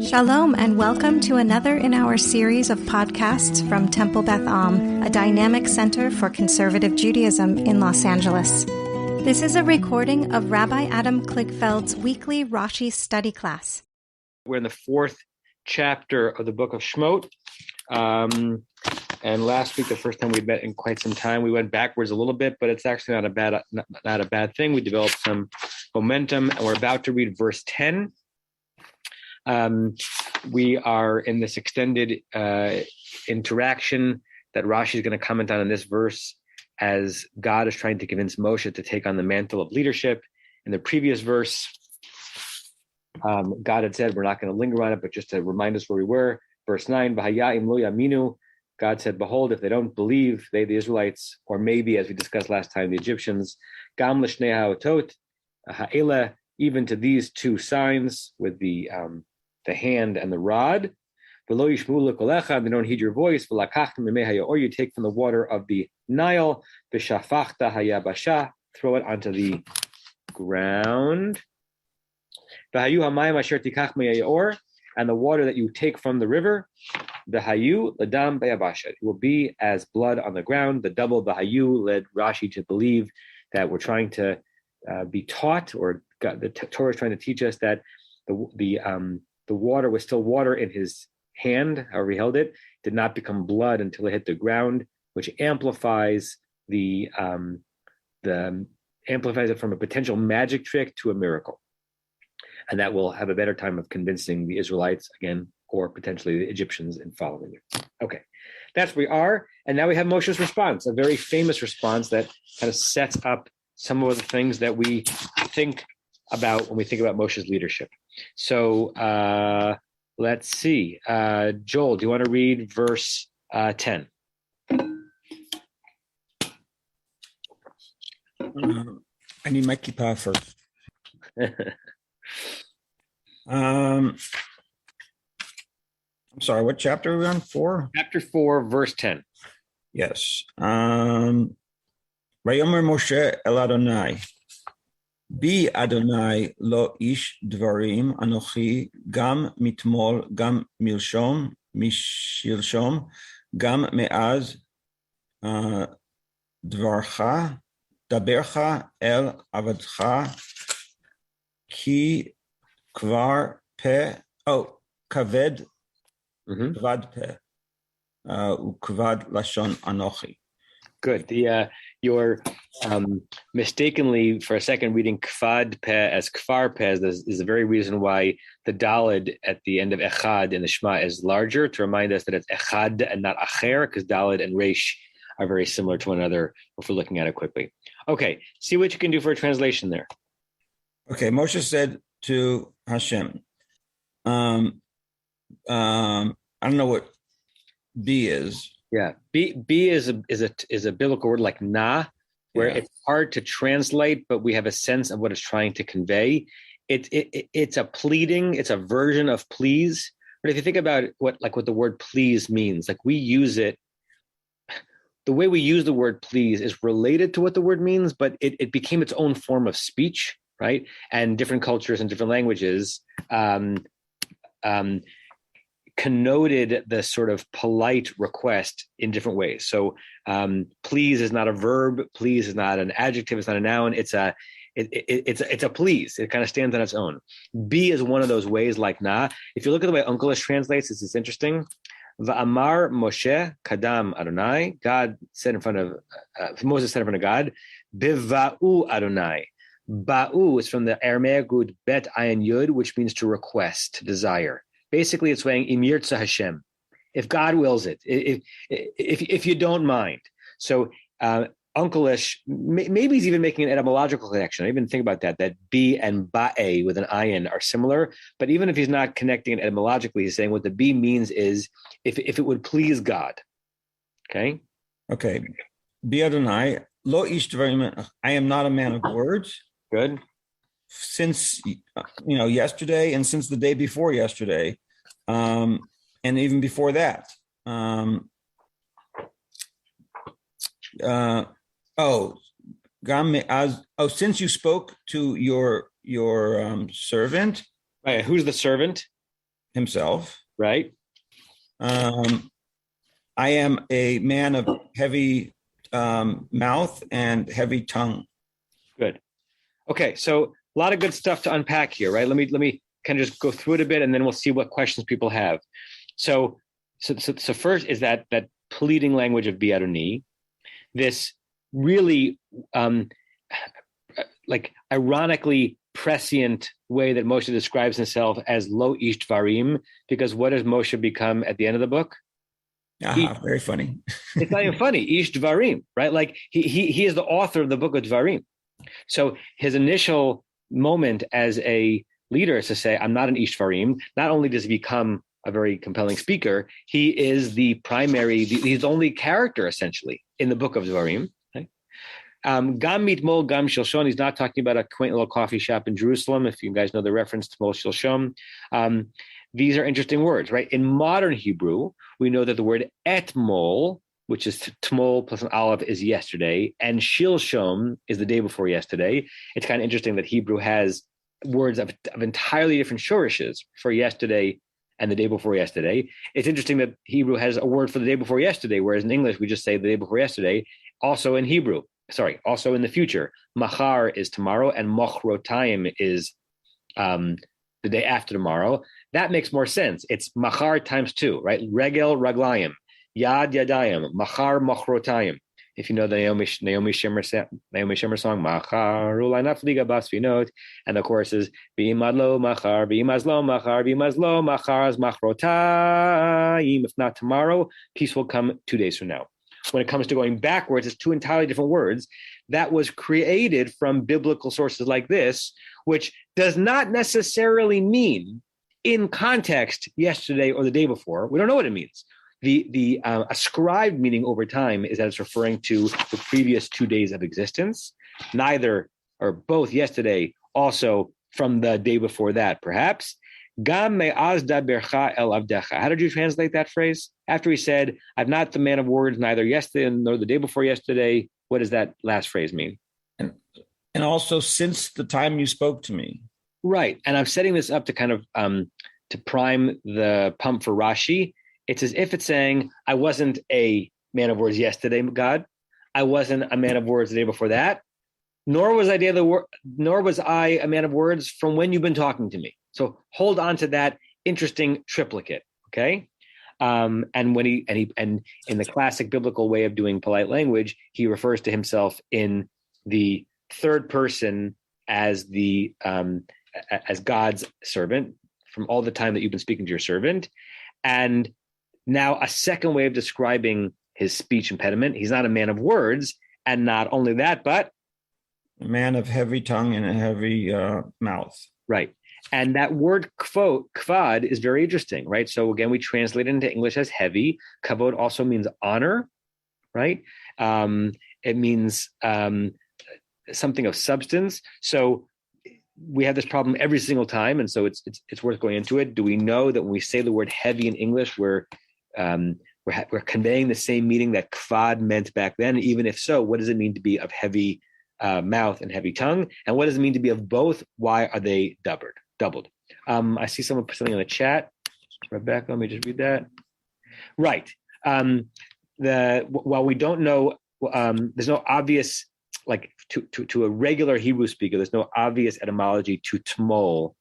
Shalom and welcome to another in our series of podcasts from Temple Beth Am, a dynamic center for conservative Judaism in Los Angeles. This is a recording of Rabbi Adam Kligfeld's weekly Rashi study class. We're in the fourth chapter of the book of Shemot. And last week, the first time we met in quite some time, we went backwards a little bit, but it's actually not a bad thing. We developed some momentum, and we're about to read verse 10. We are in this extended interaction that Rashi is going to comment on in this verse as God is trying to convince Moshe to take on the mantle of leadership. In the previous verse, God had said, we're not going to linger on it, but just to remind us where we were. Verse 9, V'haya im lo yaminu. God said, behold, if they don't believe, they, the Israelites, or maybe, as we discussed last time, the Egyptians, Gam l'shnei ha'otot, ha'ela, even to these two signs with the hand and the rod. V'lo yishmu l'kolecha, they don't heed your voice. V'lakachtem mimei ha'yaor, you take from the water of the Nile. V'shafachta hayabasha, throw it onto the ground. V'hayu hamayim asher tikach me'yaor, and the water that you take from the river, the hayu ladam bayabasha, it will be as blood on the ground. The double the hayu led Rashi to believe that we're trying to be taught, or God, the Torah is trying to teach us that the water was still water in his hand, however he held it, did not become blood until it hit the ground, which amplifies amplifies it from a potential magic trick to a miracle. And that will have a better time of convincing the Israelites, again, or potentially the Egyptians in following it. Okay, that's where we are. And now we have Moshe's response, a very famous response that kind of sets up some of the things that we think about when we think about Moshe's leadership. So let's see. Joel, do you want to read verse 10? I need my kippah first. I'm sorry, what chapter are we on? 4? Chapter 4, verse 10. Yes. Vayomer Moshe el Adonai, Bi Adonai lo ish dvarim anochi gam mitmol gam milshom mishilshom gam me'az dvarcha dabercha el avadcha ki kvar pe kaved kvad pe ukvad lashon anochi. Good. You're mistakenly for a second reading kvad peh as kfar peh is the very reason why the dalid at the end of echad in the Shema is larger, to remind us that it's echad and not acher, because dalid and resh are very similar to one another if we're looking at it quickly. Okay, see what you can do for a translation there. Okay, Moshe said to Hashem, I don't know what B is. Yeah, B is a biblical word like na, where it's hard to translate, but we have a sense of what it's trying to convey. It's a pleading, it's a version of please. But if you think about what the word please means, like we use it, the way we use the word please is related to what the word means, but it became its own form of speech, right? And different cultures and different languages connoted the sort of polite request in different ways. So please is not a verb. Please is not an adjective. It's not a noun. It's a please. It kind of stands on its own. Be is one of those ways like na. If you look at the way Uncleish translates, it's interesting. Va'amar Moshe kadam Adonai. God said in front of, Moses said in front of God, Biva'u Adonai. Ba'u is from the Aramaic root bet ayin yud, which means to request, to desire. Basically, it's saying Im yirtza Hashem, if God wills it, if you don't mind. So Uncleish, maybe he's even making an etymological connection. I even think about that B and ba'e with an ayin are similar. But even if he's not connecting it etymologically, he's saying what the B means is if it would please God. Okay. Okay. Bi Adonai lo ish dvarim. I am not a man of words. Good. Since yesterday, and since the day before yesterday, and even before that. Since you spoke to your servant. Right. Who's the servant? himself. Right. I am a man of heavy mouth and heavy tongue. Good. Okay, so a lot of good stuff to unpack here, right? Let me kind of just go through it a bit, and then we'll see what questions people have. So first is that pleading language of Biaruni, this really like ironically prescient way that Moshe describes himself as lo ish dvarim, because what does Moshe become at the end of the book? Very funny. It's not even funny. Ish dvarim, right? Like he is the author of the book of Dvarim. So his initial moment as a leader is to say, I'm not an ish dvarim. Not only does he become a very compelling speaker, he is the primary, he's the only character essentially in the book of Dvarim. Gam mitmol gam shilshon. He's not talking about a quaint little coffee shop in Jerusalem. If you guys know the reference to mol shilshon, these are interesting words, right? In modern Hebrew, we know that the word etmol, which is tmol plus an aleph, is yesterday, and shilshon is the day before yesterday. It's kind of interesting that Hebrew has words of entirely different shorishes for yesterday and the day before yesterday. It's interesting that Hebrew has a word for the day before yesterday, whereas in English we just say the day before yesterday. Also in Hebrew. Also in the future, machar is tomorrow, and mochrotayim is the day after tomorrow. That makes more sense. It's machar times 2, right? Regel raglayim, yad yadayim, machar mochrotayim. If you know the Naomi Shimmer song, machar ulay nafliga basvinot, and the chorus is b'imazlo machar, b'imazlo machar, b'imazlo machar machrotayim. If not tomorrow, peace will come 2 days from now. When it comes to going backwards, it's two entirely different words that was created from biblical sources like this, which does not necessarily mean in context yesterday or the day before. We don't know what it means. The ascribed meaning over time is that it's referring to the previous 2 days of existence, neither or both yesterday, also from the day before that, perhaps. Gam me'az dabercha el avdecha. How did you translate that phrase? After he said, I'm not the man of words, neither yesterday nor the day before yesterday, what does that last phrase mean? And also, since the time you spoke to me. Right. And I'm setting this up to kind of to prime the pump for Rashi. It's as if it's saying, I wasn't a man of words yesterday, God. I wasn't a man of words the day before that. Nor was I a man of words from when you've been talking to me. So hold on to that interesting triplicate, okay? And when he in the classic biblical way of doing polite language, he refers to himself in the third person as the as God's servant from all the time that you've been speaking to your servant. And now a second way of describing his speech impediment. He's not a man of words, and not only that, but a man of heavy tongue and a heavy mouth. Right. And that word kvad is very interesting, right? So again, we translate it into English as heavy. Kavod also means honor, right? It means something of substance. So we have this problem every single time, and so it's worth going into it. Do we know that when we say the word heavy in English, we're conveying the same meaning that kvad meant back then? Even if so, what does it mean to be of heavy mouth and heavy tongue? And what does it mean to be of both? Why are they doubled? I see someone put something in the chat. Rebecca, let me just read that. Right. While we don't know, there's no obvious, like to a regular Hebrew speaker, there's no obvious etymology to tmol,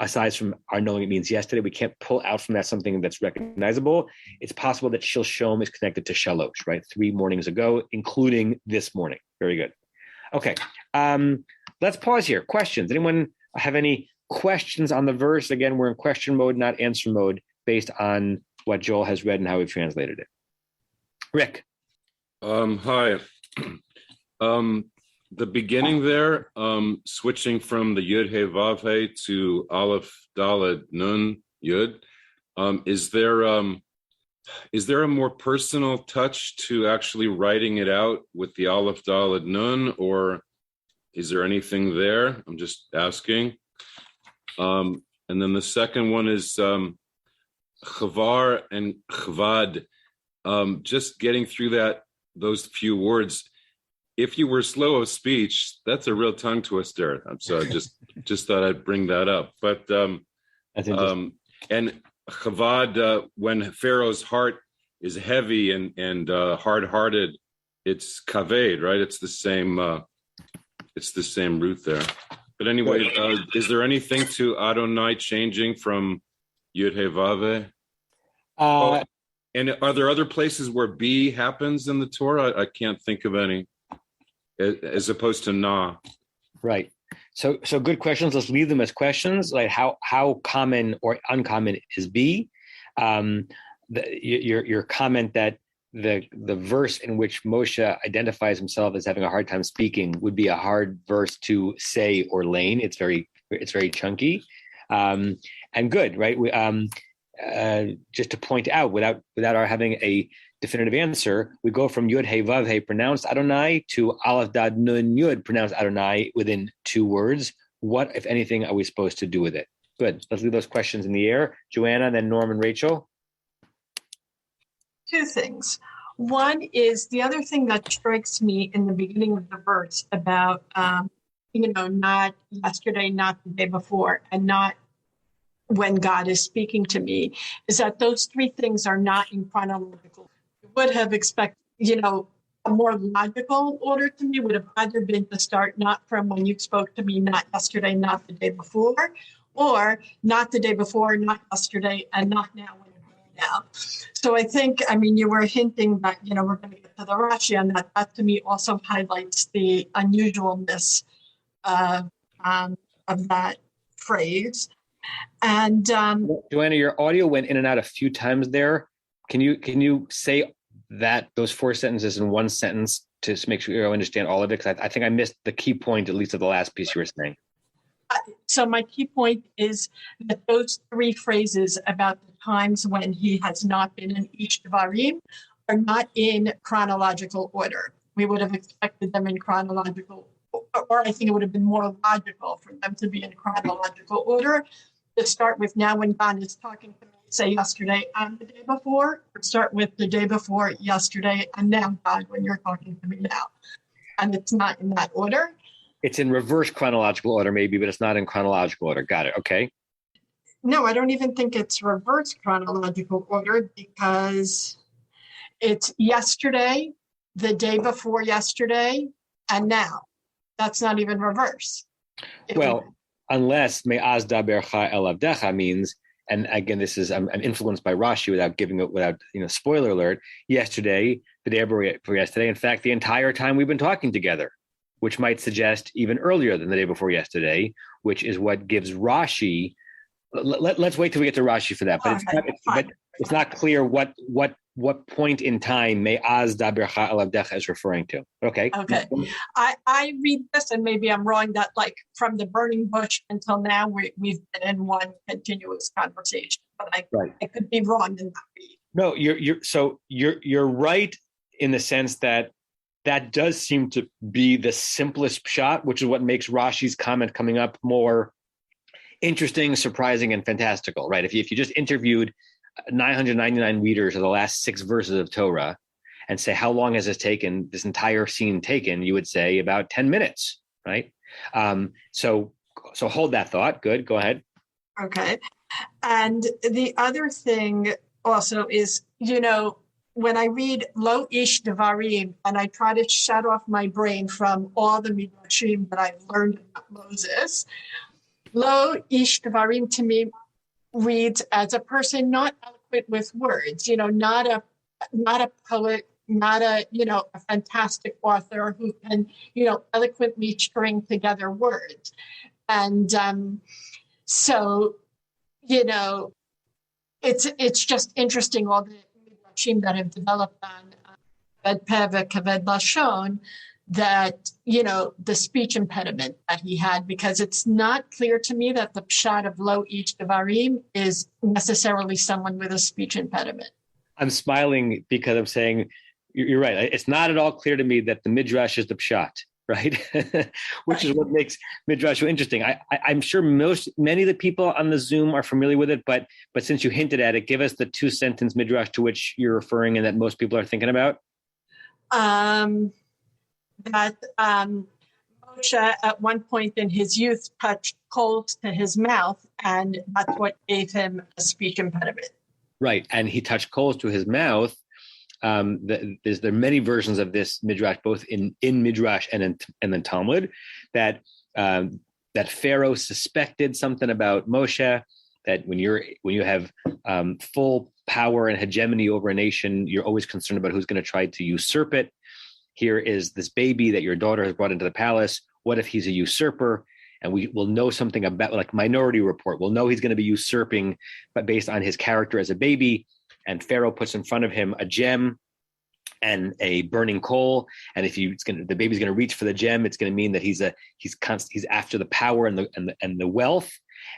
aside from our knowing it means yesterday. We can't pull out from that something that's recognizable. It's possible that shilshom is connected to shalosh, right? 3 mornings ago, including this morning. Very good. Okay. Let's pause here. Questions? Anyone have any questions on the verse? Again, we're in question mode, not answer mode, based on what Joel has read and how we've translated it. Rick. Hi. The beginning there, switching from the Yud He Vav He to Aleph Daled Nun Yud, is there a more personal touch to actually writing it out with the Aleph Daled Nun, or is there anything there? I'm just asking. And then the second one is Chavar and Chvad. Just getting through those few words. If you were slow of speech, that's a real tongue twister. So just thought I'd bring that up. But That's interesting. And chavad, when Pharaoh's heart is heavy and hard-hearted, it's kaved, right? It's the same root there. But anyway, is there anything to Adonai changing from Yud He Vav He? And are there other places where B happens in the Torah? I can't think of any, as opposed to Na. Right. So good questions. Let's leave them as questions. Like how common or uncommon is B? Your comment that the verse in which Moshe identifies himself as having a hard time speaking would be a hard verse to say or lane. It's very chunky, and good, right? Just to point out, without our having a definitive answer, we go from Yud He Vav He pronounced Adonai to Aleph Dad Nun Yud pronounced Adonai within 2 words. What, if anything, are we supposed to do with it? Good. Let's leave those questions in the air. Joanna, then Norm and Rachel. 2 things. One is the other thing that strikes me in the beginning of the verse about, not yesterday, not the day before, and not when God is speaking to me, is that those 3 things are not in chronological. I would have expected, a more logical order to me would have either been to start not from when you spoke to me, not yesterday, not the day before, or not the day before, not yesterday, and not now when you're now. So I think, you were hinting that, we're going to get to the Rashi, and that to me also highlights the unusualness of that phrase. And Joanna, your audio went in and out a few times there. Can you say that those 4 sentences in one sentence to make sure you understand all of it? Because I think I missed the key point, at least of the last piece you were saying. So my key point is that those 3 phrases about the times when he has not been in Ish Devarim are not in chronological order. We would have expected them in chronological, or I think it would have been more logical for them to be in chronological order. To start with now when God is talking to me, say yesterday and the day before, or start with the day before, yesterday, and now God when you're talking to me now. And it's not in that order. It's in reverse chronological order maybe, but it's not in chronological order. Got it. Okay. No, I don't even think it's reverse chronological order because it's yesterday, the day before yesterday, and now. That's not even reverse. Unless me'az dabercha el avdecha means, and again, this is I'm influenced by Rashi without spoiler alert. Yesterday, the day before yesterday. In fact, the entire time we've been talking together, which might suggest even earlier than the day before yesterday, which is what gives Rashi. Let's wait till we get to Rashi for that. But it's not clear what point in time me'az dabercha el avdecha is referring to. Okay. I read this, and maybe I'm wrong, that like from the burning bush until now, we've been in one continuous conversation. But I could be wrong in that read. No, you're right in the sense that does seem to be the simplest shot, which is what makes Rashi's comment coming up more interesting, surprising, and fantastical, right? If you just interviewed 999 readers of the last 6 verses of Torah and say, how long has this entire scene taken? You would say about 10 minutes, right? So hold that thought. Good. Go ahead. Okay. And the other thing also is, when I read Lo Ish Devarim and I try to shut off my brain from all the midrashim that I've learned about Moses, Lo Ish Devarim to me reads as a person not eloquent with words, not a poet, not a fantastic author who can, eloquently string together words. And so, it's just interesting, all the midrashim that have developed on Kaved Peh Kaved Lashon, that, the speech impediment that he had, because it's not clear to me that the pshat of Lo Ish Devarim is necessarily someone with a speech impediment. I'm smiling because I'm saying, you're right. It's not at all clear to me that the midrash is the pshat, right? Which is what makes midrash so interesting. I'm sure many of the people on the Zoom are familiar with it, but since you hinted at it, give us the 2-sentence midrash to which you're referring and that most people are thinking about. That Moshe at one point in his youth touched coals to his mouth, and that's what gave him a speech impediment. Right, and he touched coals to his mouth. There are many versions of this midrash, both in midrash and then Talmud, that Pharaoh suspected something about Moshe. That when you have full power and hegemony over a nation, you're always concerned about who's going to try to usurp it. Here is this baby that your daughter has brought into the palace. What if he's a usurper? And we will know something about, like Minority Report, we'll know he's going to be usurping, but based on his character as a baby. And Pharaoh puts in front of him a gem and a burning coal. And if the baby's going to reach for the gem, it's going to mean that he's after the power and the wealth,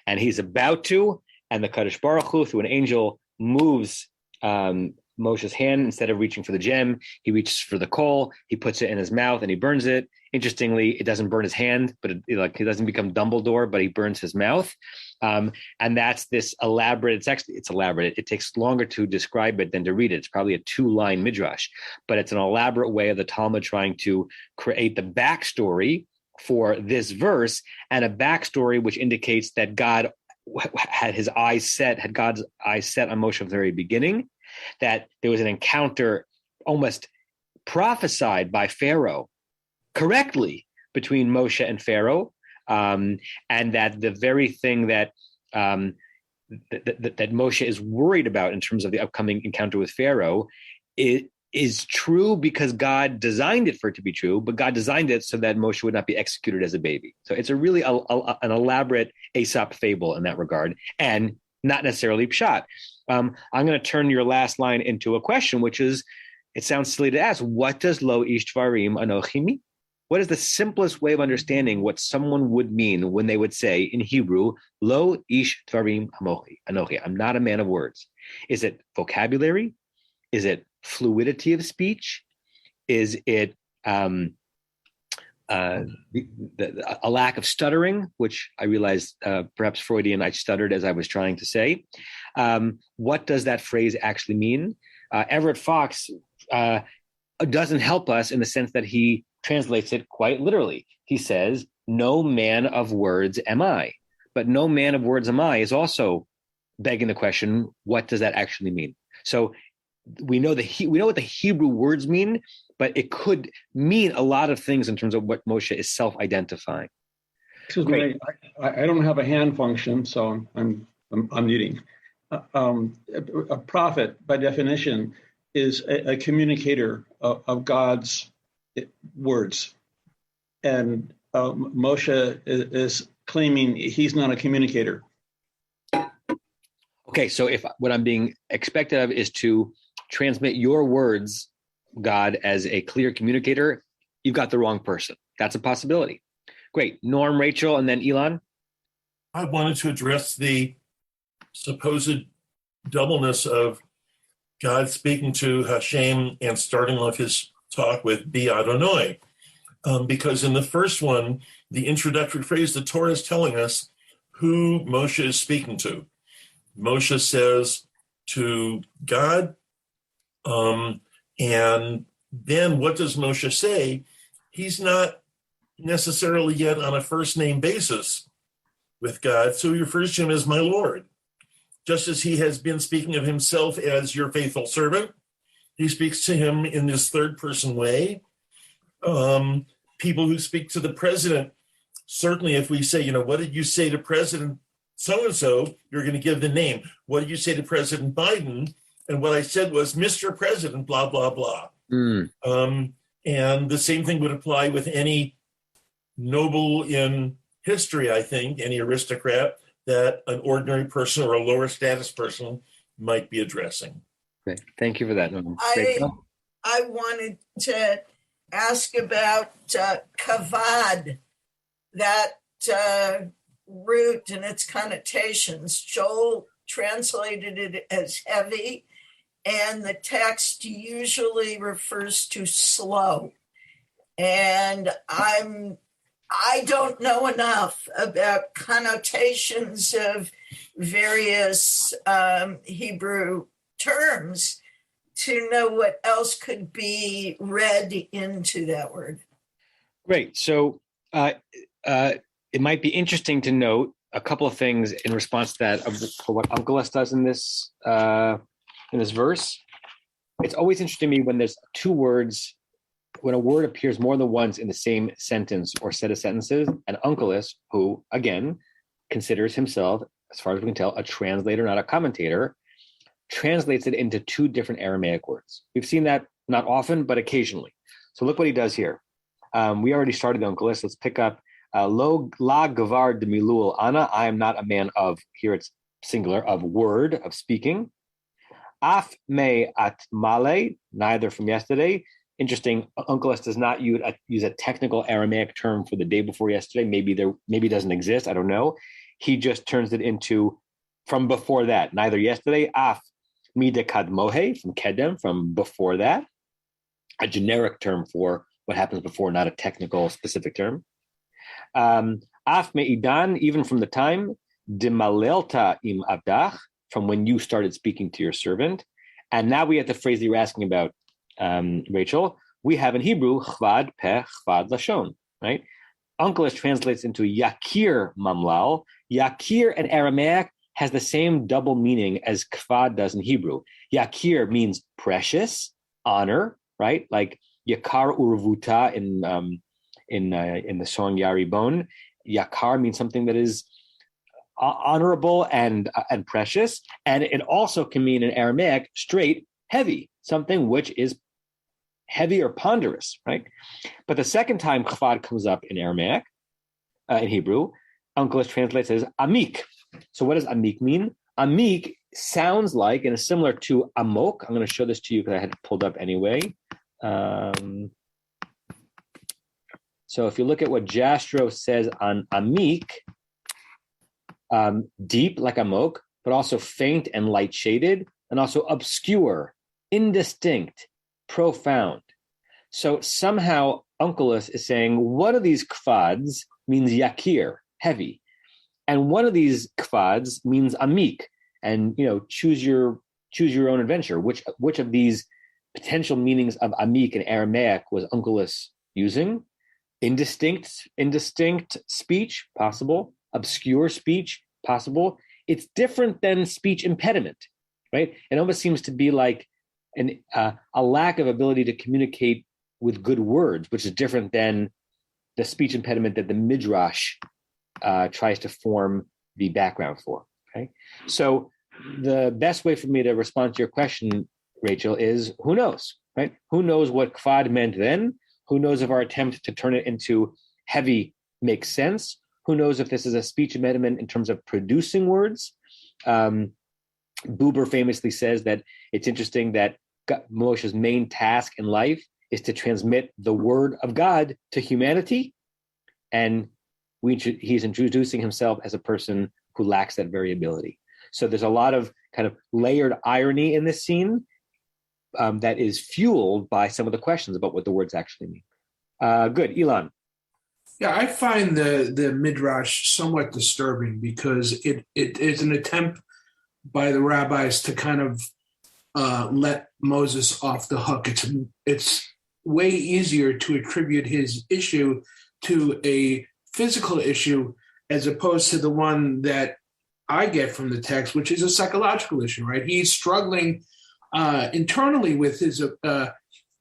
and he's about to. And the Kadosh Baruch Hu, through an angel, moves Moshe's hand. Instead of reaching for the gem, he reaches for the coal. He puts it in his mouth and he burns it. Interestingly, it doesn't burn his hand, but he doesn't become Dumbledore, but he burns his mouth. And that's this elaborate. It's elaborate. It takes longer to describe it than to read it. It's probably a 2-line midrash, but it's an elaborate way of the Talmud trying to create the backstory for this verse, and a backstory which indicates that God had God's eyes set on Moshe from the very beginning, that there was an encounter almost prophesied by Pharaoh correctly between Moshe and Pharaoh, and that the very thing that Moshe is worried about in terms of the upcoming encounter with Pharaoh is true because God designed it for it to be true, but God designed it so that Moshe would not be executed as a baby. So it's a really an elaborate Aesop fable in that regard, and not necessarily pshat. I'm going to turn your last line into a question, which is, it sounds silly to ask, what does lo ish dvarim anochi mean? What is the simplest way of understanding what someone would mean when they would say in Hebrew, lo ish dvarim anochi, I'm not a man of words? Is it vocabulary? Is it fluidity of speech? Is it a lack of stuttering, which I realized perhaps Freudian, I stuttered as I was trying to say. What does that phrase actually mean? Everett Fox doesn't help us in the sense that he translates it quite literally. He says, no man of words am I. But no man of words am I is also begging the question, what does that actually mean? So we know what the Hebrew words mean, but it could mean a lot of things in terms of what Moshe is self-identifying. Excuse me, I don't have a hand function, so I'm muting. A prophet, by definition, is a communicator of God's words, and Moshe is claiming he's not a communicator. Okay, so if what I'm being expected of is to transmit your words, God, as a clear communicator, you've got the wrong person. That's a possibility. Great. Norm, Rachel, and then Elon. I wanted to address the supposed doubleness of God speaking to Hashem and starting off his talk with Bi Adonai. Because in the first one, the introductory phrase, the Torah is telling us who Moshe is speaking to. Moshe says to God, and then what does Moshe say? He's not necessarily yet on a first name basis with God, so he refers to him as my Lord. Just as he has been speaking of himself as your faithful servant, he speaks to him in this third person way. People who speak to the president, certainly if we say, what did you say to President so-and-so, you're going to give the name. What did you say to President Biden? And what I said was, Mr. President, blah, blah, blah. And the same thing would apply with any noble in history, I think, any aristocrat that an ordinary person or a lower status person might be addressing. Great. Thank you for that. I wanted to ask about kavod, that root and its connotations. Joel translated it as heavy, and the text usually refers to slow. And I don't know enough about connotations of various Hebrew terms to know what else could be read into that word. Great. So it might be interesting to note a couple of things in response to that for what Onkelos does in this verse. It's always interesting to me when there's two words, when a word appears more than once in the same sentence or set of sentences, and Onkelos, who again considers himself, as far as we can tell, a translator, not a commentator, translates it into two different Aramaic words. We've seen that not often, but occasionally. So look what he does here. We already started the Onkelos. Let's pick up Lo la gavar de milul ana. I am not a man of, here it's singular, of word, of speaking. Af me at male, neither from yesterday. Interesting, Onkelos does not use a technical Aramaic term for the day before yesterday. Maybe it doesn't exist. I don't know. He just turns it into from before that. Neither yesterday. Af mi de kadmohe, from kedem, from before that. A generic term for what happens before, not a technical specific term. Af me idan, even from the time. De malelta im avdach, from when you started speaking to your servant. And now we have the phrase that you're asking about, Rachel. We have in Hebrew, chvad peh, chvad lashon, right? Onkelos translates into yakir mamlal. Yakir in Aramaic has the same double meaning as kvad does in Hebrew. Yakir means precious, honor, right? Like yakar uravuta in the song Yari Bon. Yakar means something that is honorable and precious, and it also can mean in Aramaic straight heavy, something which is heavy or ponderous, right? But the second time chavad comes up in Aramaic, in Hebrew, Onkelos translates as amik. So what does amik mean? Amik sounds like, and is similar to amok. I'm going to show this to you because I had it pulled up anyway. So if you look at what Jastrow says on amik, deep like amok, but also faint and light shaded, and also obscure, indistinct, profound. So somehow Onkelos is saying one of these kvads means yakir, heavy, and one of these kvads means amik, and choose your own adventure. Which of these potential meanings of amik in Aramaic was Onkelos using? Indistinct speech, possible. Obscure speech, possible. It's different than speech impediment, right? It almost seems to be like a lack of ability to communicate with good words, which is different than the speech impediment that the Midrash tries to form the background for. Okay, so the best way for me to respond to your question, Rachel, is who knows, right? Who knows what kvad meant then? Who knows if our attempt to turn it into heavy makes sense? Who knows if this is a speech impediment in terms of producing words? Buber famously says that it's interesting that Moshe's main task in life is to transmit the word of God to humanity. And he's introducing himself as a person who lacks that variability. So there's a lot of kind of layered irony in this scene that is fueled by some of the questions about what the words actually mean. Good, Elon. Yeah, I find the Midrash somewhat disturbing because it is an attempt by the rabbis to kind of let Moses off the hook. It's way easier to attribute his issue to a physical issue as opposed to the one that I get from the text, which is a psychological issue, right? He's struggling internally with his,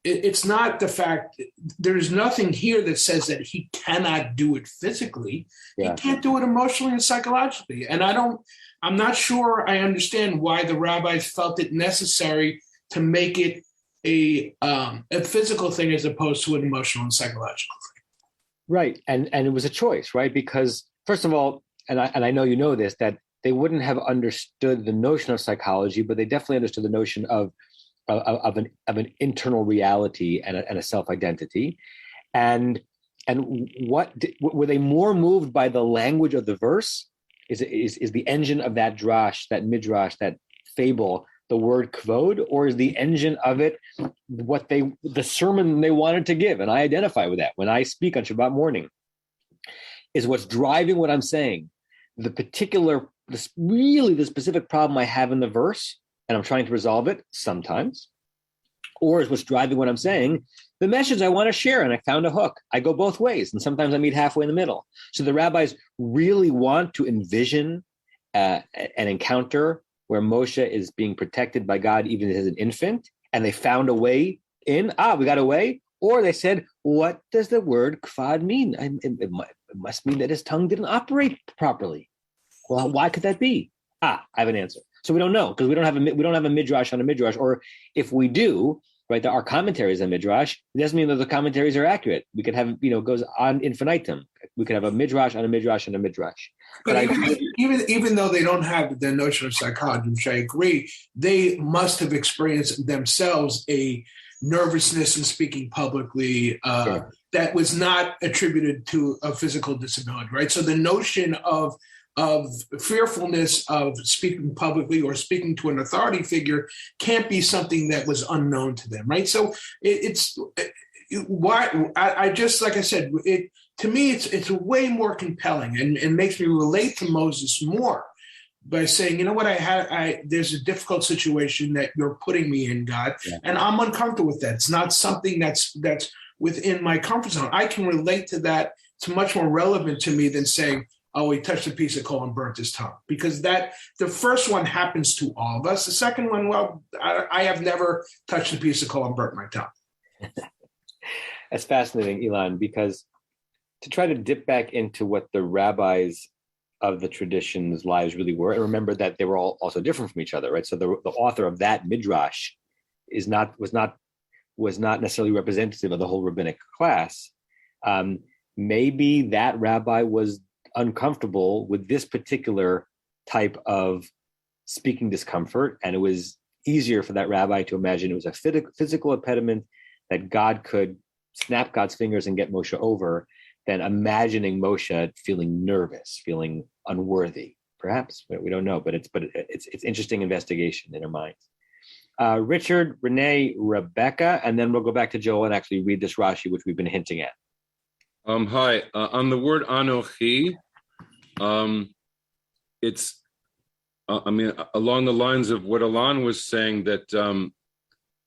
it's not the fact, there's nothing here that says that he cannot do it physically. Yeah. He can't do it emotionally and psychologically. And I'm not sure I understand why the rabbis felt it necessary to make it a physical thing as opposed to an emotional and psychological thing. Right. And it was a choice, right? Because first of all, and I know you know this, that they wouldn't have understood the notion of psychology, but they definitely understood the notion of an internal reality and a self-identity. And what were they more moved by the language of the verse? Is the engine of that drash, that midrash, that fable, the word kvod, or is the engine of it the sermon they wanted to give? And I identify with that when I speak on Shabbat morning. Is what's driving what I'm saying the specific problem I have in the verse, and I'm trying to resolve it sometimes, or is what's driving what I'm saying the message I want to share, and I found a hook. I go both ways, and sometimes I meet halfway in the middle. So the rabbis really want to envision an encounter where Moshe is being protected by God even as an infant, and they found a way in. We got a way. Or they said, what does the word kvad mean? It must mean that his tongue didn't operate properly. Well, why could that be? I have an answer. So we don't know, because we don't have a midrash on a midrash. Or if we do, right, there are commentaries on midrash. It doesn't mean that the commentaries are accurate. We could have, goes on infinitum. We could have a midrash on a midrash on a midrash. But even though they don't have the notion of psychology, which I agree, they must have experienced themselves a nervousness in speaking publicly Sure. that was not attributed to a physical disability, right? So the notion of fearfulness of speaking publicly or speaking to an authority figure can't be something that was unknown to them, right? So it's why I just, like I said, to me it's way more compelling and makes me relate to Moses more by saying, you know what, there's a difficult situation that you're putting me in, God, and I'm uncomfortable with that. It's not something that's within my comfort zone. I can relate to that. It's much more relevant to me than saying, oh, he touched a piece of coal and burnt his tongue, because the first one happens to all of us. The second one, well, I have never touched a piece of coal and burnt my tongue. That's fascinating, Elon, because to try to dip back into what the rabbis of the tradition's lives really were, and remember that they were all also different from each other, right? So the author of that midrash was not necessarily representative of the whole rabbinic class. Maybe that rabbi was uncomfortable with this particular type of speaking discomfort, and it was easier for that rabbi to imagine it was a physical impediment that God could snap God's fingers and get Moshe over, than imagining Moshe feeling nervous, feeling unworthy. Perhaps we don't know, but it's interesting investigation in our minds. Richard, Renee, Rebecca, and then we'll go back to Joel and actually read this Rashi, which we've been hinting at. Hi. On the word Anochi, it's along the lines of what Alon was saying, that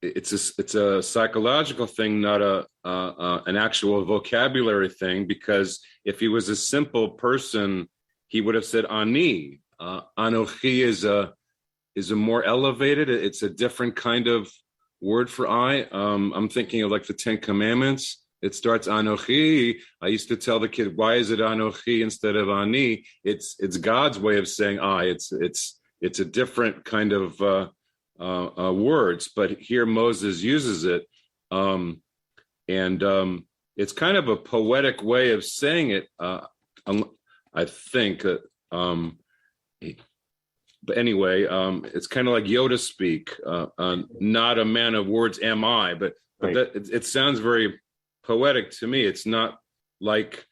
it's a psychological thing, not an actual vocabulary thing, because if he was a simple person, he would have said ani. Anochi is a more elevated. It's a different kind of word for I. I'm thinking of like the Ten Commandments. It starts Anochi. I used to tell the kid, why is it Anochi instead of Ani? It's God's way of saying I. It's a different kind of words, but here Moses uses it, and it's kind of a poetic way of saying it. I think. But anyway, it's kind of like Yoda speak. Not a man of words am I, but Right. it sounds very poetic to me. It's not like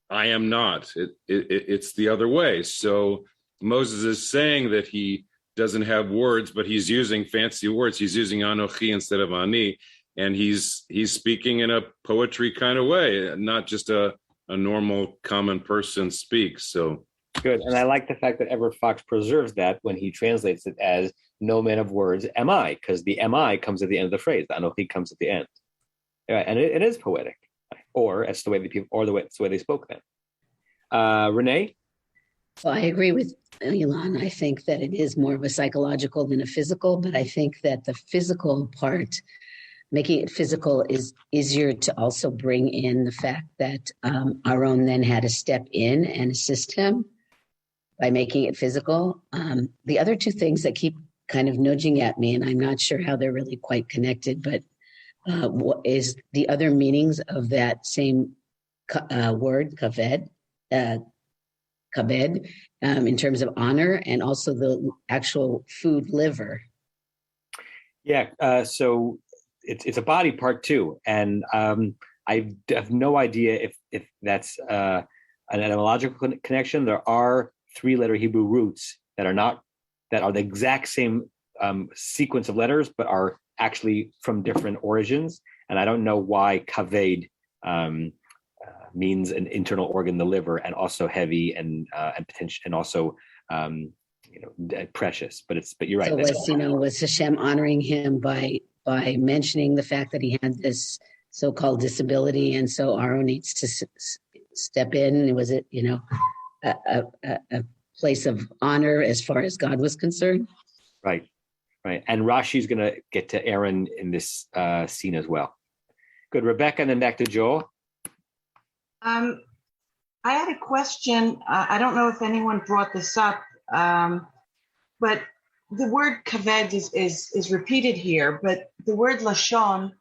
I am not. It's the other way. So Moses is saying that he doesn't have words, but he's using fancy words. He's using Anochi instead of Ani, and he's speaking in a poetry kind of way, not just a normal common person speaks. So Good. And I like the fact that Everett Fox preserves that when he translates it as no man of words am I, because the am I comes at the end of the phrase. The Anochi comes at the end. Right. And it is poetic, or it's the way it's the way they spoke then. Renee? Well, I agree with Elon. I think that it is more of a psychological than a physical, but I think that the physical part, making it physical, is easier to also bring in the fact that Aaron then had to step in and assist him by making it physical. The other two things that keep kind of nudging at me, and I'm not sure how they're really quite connected, but what is the other meanings of that same word, kaved, kabed, in terms of honor, and also the actual food liver. Yeah, so it's a body part too, and I have no idea if that's an etymological connection. There are 3-letter Hebrew roots that are the exact same sequence of letters, but are actually from different origins, and I don't know why kaved means an internal organ, the liver, and also heavy and potential, and also precious. But you're right. So was Hashem honoring him by mentioning the fact that he had this so-called disability, and so Aro needs to step in. Was it, a place of honor as far as God was concerned? Right. And Rashi's going to get to Aaron in this scene as well. Good. Rebecca, and then back to Joel. I had a question. I don't know if anyone brought this up, but the word kaved is repeated here, but the word lashon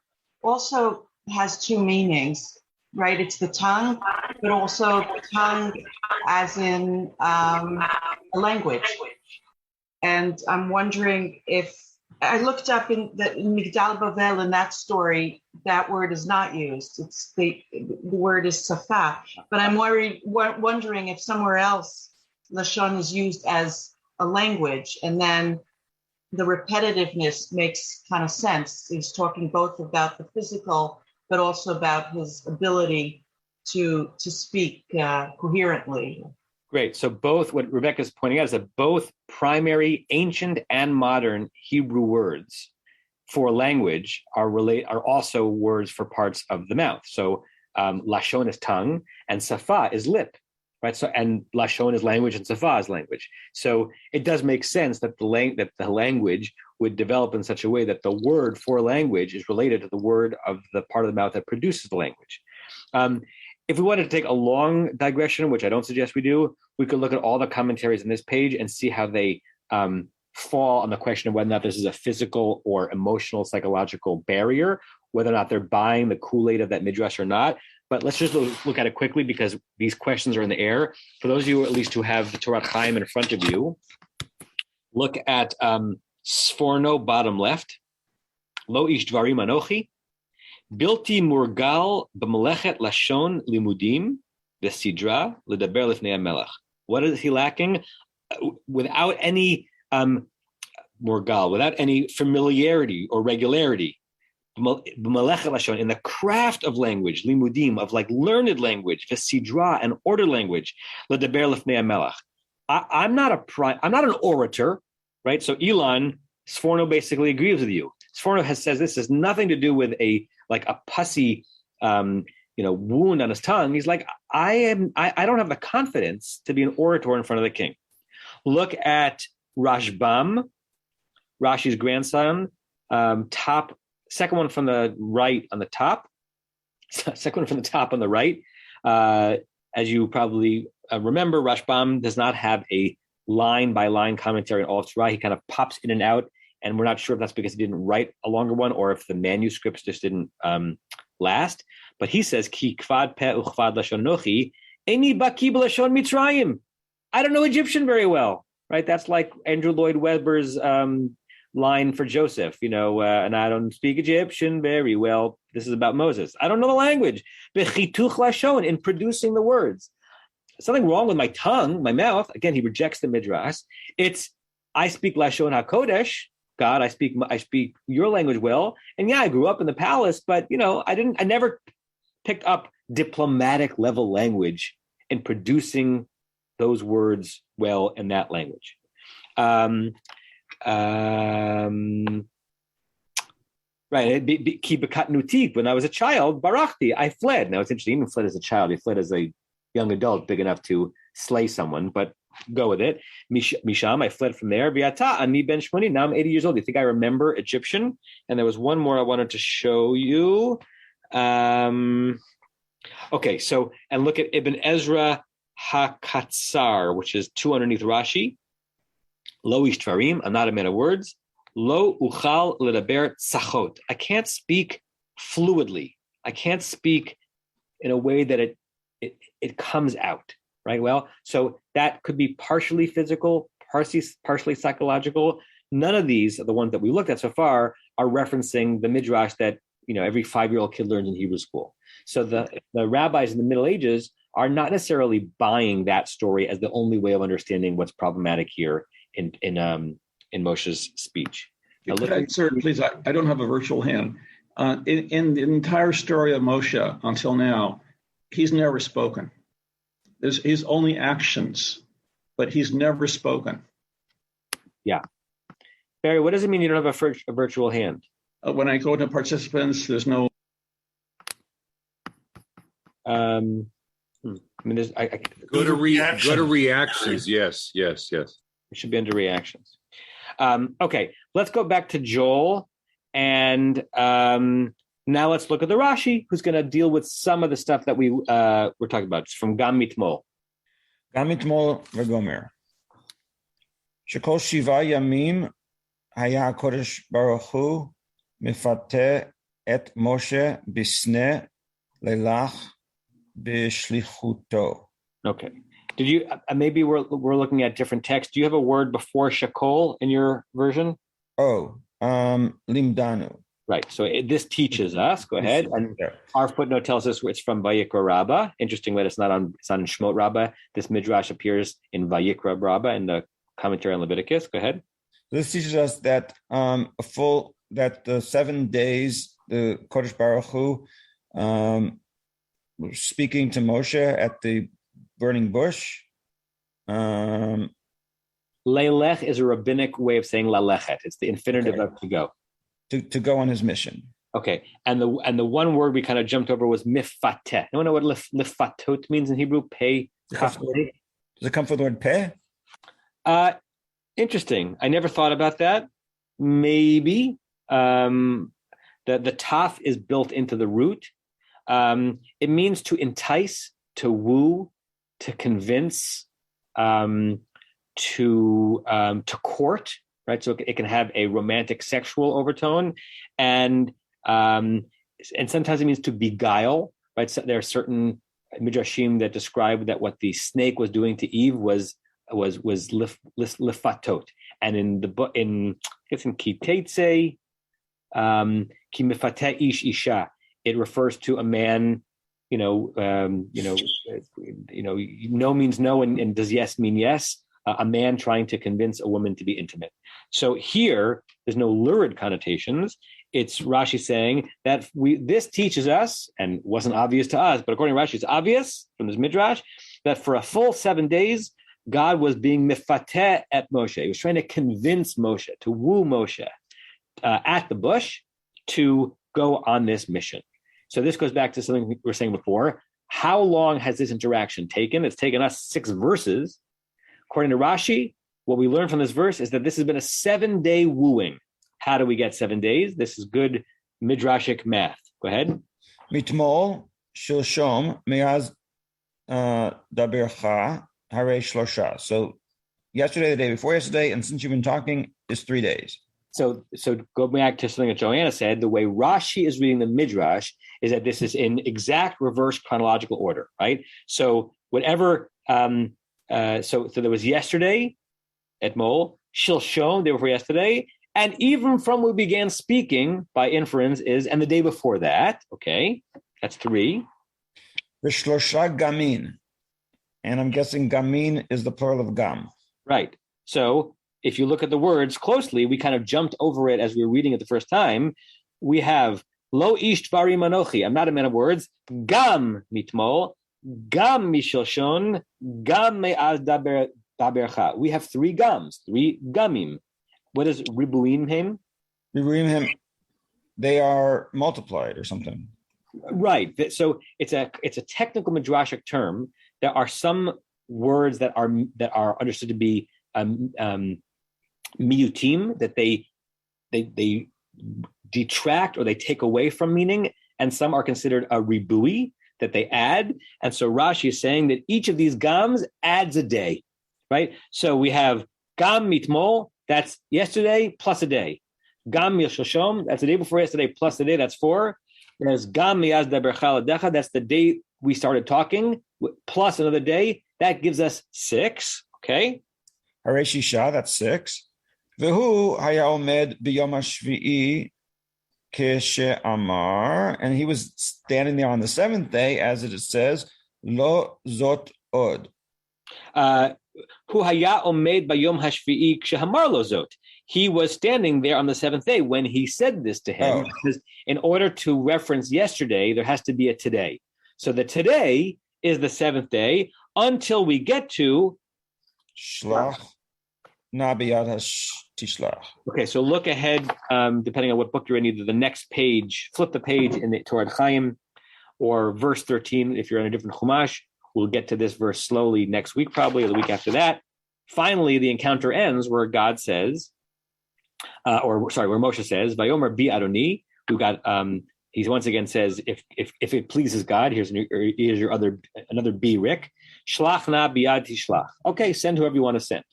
also has two meanings, right? It's the tongue, but also tongue as in a language. And I'm wondering if I looked up in Migdal Bavel, in that story, that word is not used. It's the word is safa. But I'm wondering if somewhere else lashon is used as a language, and then the repetitiveness makes kind of sense. He's talking both about the physical, but also about his ability to speak coherently. Great. So both, what Rebecca's pointing out is that both primary ancient and modern Hebrew words for language are also words for parts of the mouth. So lashon is tongue and safa is lip, right? So, and lashon is language and safa is language. So it does make sense that the language would develop in such a way that the word for language is related to the word of the part of the mouth that produces the language. If we wanted to take a long digression, which I don't suggest we do, we could look at all the commentaries on this page and see how they fall on the question of whether or not this is a physical or emotional, psychological barrier, whether or not they're buying the Kool-Aid of that midrash or not. But let's just look at it quickly because these questions are in the air. For those of you at least who have the Torah Chaim in front of you, look at Sforno, bottom left. Lo ish dvarim anochi. Bilti murgal b'melechet lashon limudim v'sidra l'daber lifnei hamelach. What is he lacking? Without any murgal, without any familiarity or regularity, b'melechet lashon, in the craft of language, limudim, of like learned language, v'sidra, and order language, l'daber lifnei hamelach. I'm not an orator, right? So Elon Sforno basically agrees with you. Sforno says this has nothing to do with a pussy, wound on his tongue. He's like, I don't have the confidence to be an orator in front of the king. Look at Rashbam, Rashi's grandson, second one from the right on the top, second one from the top on the right. As you probably remember, Rashbam does not have a line-by-line commentary on all of Torah. He kind of pops in and out, and we're not sure if that's because he didn't write a longer one or if the manuscripts just didn't last. But he says, Ki kvad peh uchvad lashon nochi, eini baki b'lashon Mitzrayim. I don't know Egyptian very well, right? That's like Andrew Lloyd Webber's line for Joseph, and I don't speak Egyptian very well. This is about Moses. I don't know the language. B'chituch lashon, in producing the words. Something wrong with my tongue, my mouth. Again, he rejects the midrash. It's, I speak lashon hakodesh. God, I speak your language well. And yeah, I grew up in the palace, but I never picked up diplomatic level language in producing those words well in that language. Right. When I was a child, barachti, I fled. Now it's interesting, he didn't fled as a child, he fled as a young adult, big enough to slay someone, but go with it. Misham, I fled from there. Viata, ani ben shmoni. Now I'm 80 years old. Do you think I remember Egyptian? And there was one more I wanted to show you. Okay, so, and look at Ibn Ezra HaKatzar, which is 2 underneath Rashi. Lo ish tvarim, I'm not a man of words. Lo uchal ledaber tzachot. I can't speak fluidly. I can't speak in a way that it comes out. Right. Well, so that could be partially physical, partially psychological. None of these, the ones that we looked at so far, are referencing the midrash that every 5-year-old kid learns in Hebrew school. So the rabbis in the Middle Ages are not necessarily buying that story as the only way of understanding what's problematic here in Moshe's speech. Sir, please, I don't have a virtual hand. In the entire story of Moshe until now, he's never spoken. He's only actions, but he's never spoken. Yeah. Barry, what does it mean you don't have a virtual hand? When I go to participants, there's no... Go to reactions. Yes. It should be under reactions. Okay, let's go back to Joel, and now let's look at the Rashi, who's going to deal with some of the stuff that we were talking about. It's from Gam Mitmol. Gam Mitmol v'gomer. Shekol shiva yamim haya HaKodesh Baruch Hu mifateh et Moshe bisne lelach b'shlichuto. Okay. Did you maybe we're looking at different texts? Do you have a word before shekol in your version? Limdanu. Right. So this teaches us. Go ahead. And our footnote tells us it's from Vayikra Rabbah. Interesting that it's not in Shemot Rabbah. This midrash appears in Vayikra Rabbah in the commentary on Leviticus. Go ahead. This teaches us that that the 7 days the Kodesh Baruch Hu speaking to Moshe at the burning bush. Leilech is a rabbinic way of saying lalechet. It's the infinitive of to go. To go on his mission. Okay, and the one word we kind of jumped over was mifateh. You know what lifatot means in Hebrew? Pei. Does it come from the word peh? Interesting. I never thought about that. Maybe the taf is built into the root. It means to entice, to woo, to convince, to court. Right, so it can have a romantic, sexual overtone, and sometimes it means to beguile. Right, so there are certain midrashim that describe that what the snake was doing to Eve was lifatot, and in the book in Kitetse, ki mifateh ish isha, it refers to a man. No means no, and does yes mean yes? A man trying to convince a woman to be intimate. So here, there's no lurid connotations. It's Rashi saying that this teaches us, and wasn't obvious to us, but according to Rashi, it's obvious from this midrash, that for a full 7 days, God was being mifateh at Moshe. He was trying to convince Moshe, to woo Moshe at the bush to go on this mission. So this goes back to something we were saying before. How long has this interaction taken? It's taken us 6 verses. According to Rashi, what we learn from this verse is that this has been a 7-day wooing. How do we get 7 days? This is good midrashic math. Go ahead. Mitmol shilshom me'az dabercha harei shlosha. So yesterday, the day before yesterday, and since you've been talking, is 3 days. So go back to something that Joanna said. The way Rashi is reading the midrash is that this is in exact reverse chronological order, right? So whatever. So there was yesterday, etmol, shilshom, day before yesterday, and even from we began speaking by inference is, and the day before that, okay, that's 3. V'shlosha gamin, and I'm guessing gamin is the plural of gam. Right. So if you look at the words closely, we kind of jumped over it as we were reading it the first time. We have lo ish dvarim anochi, I'm not a man of words, gam mitmol, gam mishilshon, gam me'az dabercha. We have 3 gams, 3 gamim. What does ribuim mean? Ribuim, they are multiplied or something. Right. So it's a technical midrashic term. There are some words that are understood to be miyutim, that they detract or they take away from meaning, and some are considered a ribui, that they add. And so Rashi is saying that each of these gams adds a day, right? So we have gam mitmol, that's yesterday plus a day. Gam milshoshom, that's the day before yesterday plus a day, that's 4. There's gam miyaz dabercha ladecha, that's the day we started talking, plus another day, that gives us 6, okay? Harei shisha, that's 6. V'hu haya omed b'yom hashvi'i Amar, and he was standing there on the 7th day, as it says, Lo zot od. Hu haya omed bayom hashvi'i kshehamar lo zot. He was standing there on the 7th day when he said this to him. Because in order to reference yesterday, there has to be a today. So the today is the 7th day until we get to Shlach Nabiyat Tishlach. Okay, so look ahead, depending on what book you're in, either the next page, flip the page in the Torah Chaim, or verse 13, if you're on a different Chumash. We'll get to this verse slowly next week, probably, or the week after that. Finally, the encounter ends where God says, where Moshe says, Vayomer bi Adoni. We've got, he once again says, if it pleases God, here's your another bi Rick. Shlach na biad tishlach. Okay, send whoever you want to send.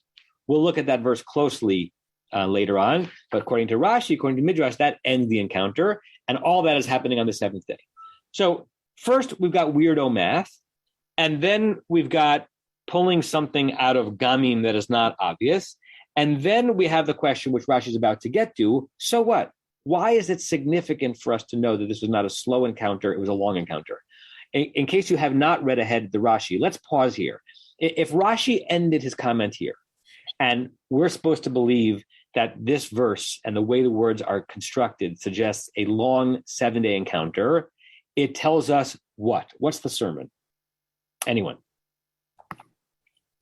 We'll look at that verse closely later on, but according to Rashi, according to Midrash, that ends the encounter, and all that is happening on the seventh day. So first, we've got weirdo math, and then we've got pulling something out of gamim that is not obvious, and then we have the question, which Rashi is about to get to, so what? Why is it significant for us to know that this was not a slow encounter, it was a long encounter? In case you have not read ahead the Rashi, let's pause here. If Rashi ended his comment here, and we're supposed to believe that this verse and the way the words are constructed suggests a long 7-day encounter, it tells us what? What's the sermon? Anyone?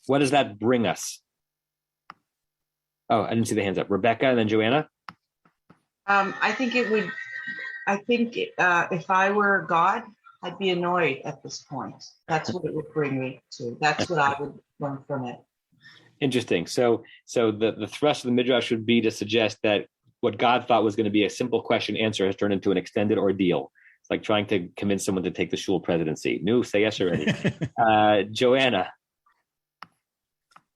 What does that bring us? Oh, I didn't see the hands up. Rebecca and then Joanna? I think if I were God, I'd be annoyed at this point. That's what it would bring me to. That's what I would learn from it. Interesting. So the thrust of the Midrash would be to suggest that what God thought was going to be a simple question answer has turned into an extended ordeal. It's like trying to convince someone to take the shul presidency. No, say yes already. Joanna.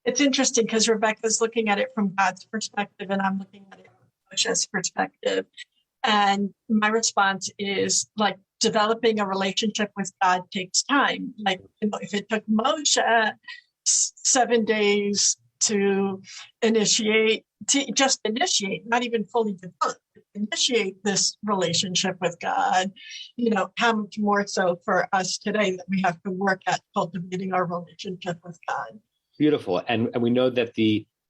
It's interesting because Rebecca's looking at it from God's perspective and I'm looking at it from Moshe's perspective. And my response is like developing a relationship with God takes time. Like, if it took Moshe 7 days to initiate, not even fully develop, initiate this relationship with God, how much more so for us today that we have to work at cultivating our relationship with God. Beautiful. And we know that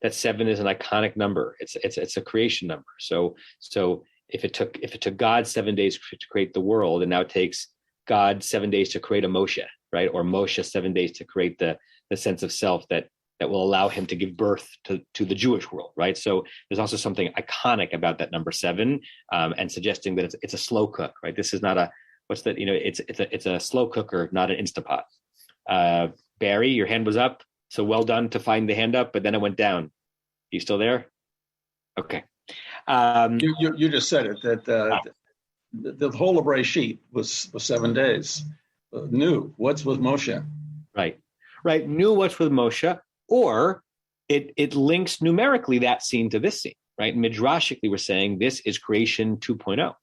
that 7 is an iconic number. It's a creation number. So if it took God 7 days to create the world, and now it takes God 7 days to create a Moshe, right? Or Moshe 7 days to create the sense of self that will allow him to give birth to the Jewish world, right? So there's also something iconic about that number 7, and suggesting that it's a slow cook, right? This is not it's a slow cooker, not an Instapot. Barry, your hand was up, so well done to find the hand up, but then it went down. You still there? Okay. You just said it, that the whole of Breshit was 7 days. New. What's with Moshe? Right. Knew what's with Moshe, or it links numerically that scene to this scene, right? Midrashically, we're saying this is creation 2.0,